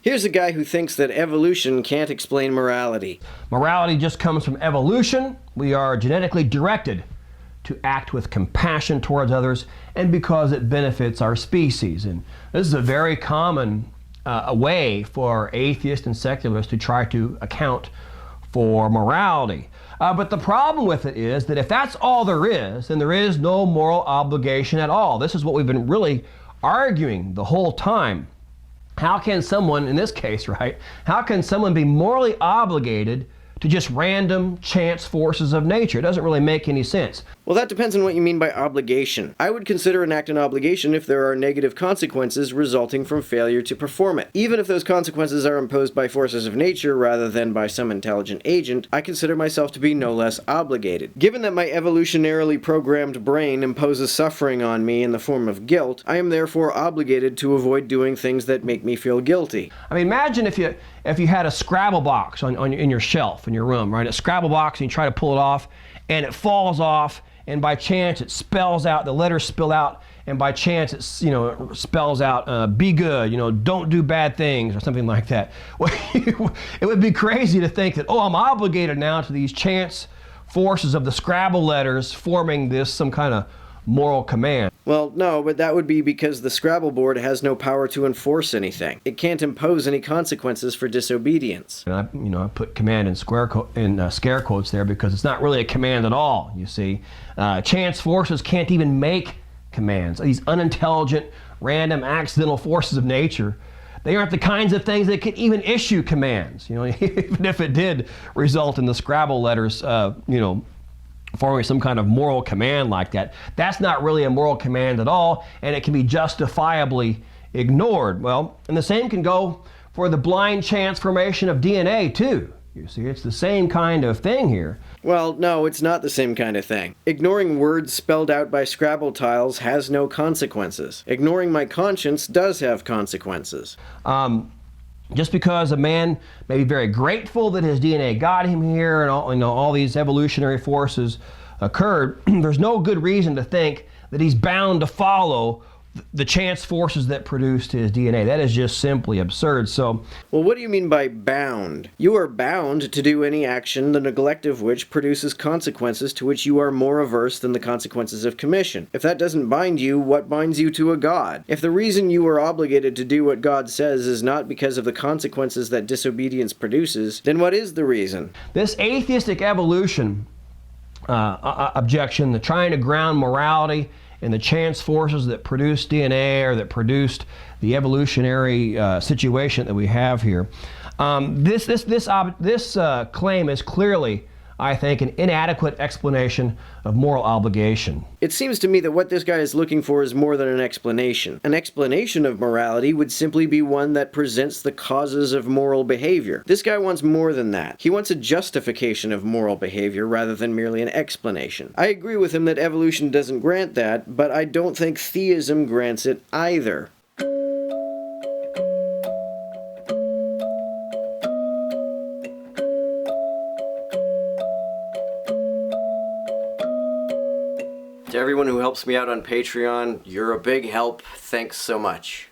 Here's a guy who thinks that evolution can't explain morality. Morality just comes from evolution. We are genetically directed to act with compassion towards others, and because it benefits our species. And this is a very common way for atheists and secularists to try to account for morality. But the problem with it is that if that's all there is, then there is no moral obligation at all. This is what we've been really arguing the whole time. How can someone, in this case, right, how can someone be morally obligated to just random chance forces of nature? It doesn't really make any sense. Well, that depends on what you mean by obligation. I would consider an act an obligation if there are negative consequences resulting from failure to perform it. Even if those consequences are imposed by forces of nature rather than by some intelligent agent, I consider myself to be no less obligated. Given that my evolutionarily programmed brain imposes suffering on me in the form of guilt, I am therefore obligated to avoid doing things that make me feel guilty. I mean, imagine if you had a Scrabble box in your shelf in your room, right? A Scrabble box, and you try to pull it off, and it falls off, and by chance it spells out, the letters spill out, and by chance it spells out, be good, don't do bad things, or something like that. Well, it would be crazy to think that, I'm obligated now to these chance forces of the Scrabble letters forming some kind of moral command. Well, no, but that would be because the Scrabble board has no power to enforce anything. It can't impose any consequences for disobedience. And I put command in scare quotes there because it's not really a command at all, you see. Chance forces can't even make commands. These unintelligent, random, accidental forces of nature, they aren't the kinds of things that could even issue commands. Even if it did result in the Scrabble letters, forming some kind of moral command like that. That's not really a moral command at all, and it can be justifiably ignored. Well, and the same can go for the blind chance formation of DNA too. You see, it's the same kind of thing here. Well, no, it's not the same kind of thing. Ignoring words spelled out by Scrabble tiles has no consequences. Ignoring my conscience does have consequences. Just because a man may be very grateful that his DNA got him here and all these evolutionary forces occurred, there's no good reason to think that he's bound to follow the chance forces that produced his DNA. That is just simply absurd. So, well, what do you mean by bound? You are bound to do any action, the neglect of which produces consequences to which you are more averse than the consequences of commission. If that doesn't bind you, what binds you to a God? If the reason you are obligated to do what God says is not because of the consequences that disobedience produces, then what is the reason? This atheistic evolution objection, the trying to ground morality and the chance forces that produced DNA or that produced the evolutionary situation that we have here. This claim is clearly, I think, an inadequate explanation of moral obligation. It seems to me that what this guy is looking for is more than an explanation. An explanation of morality would simply be one that presents the causes of moral behavior. This guy wants more than that. He wants a justification of moral behavior rather than merely an explanation. I agree with him that evolution doesn't grant that, but I don't think theism grants it either. To everyone who helps me out on Patreon, you're a big help. Thanks so much.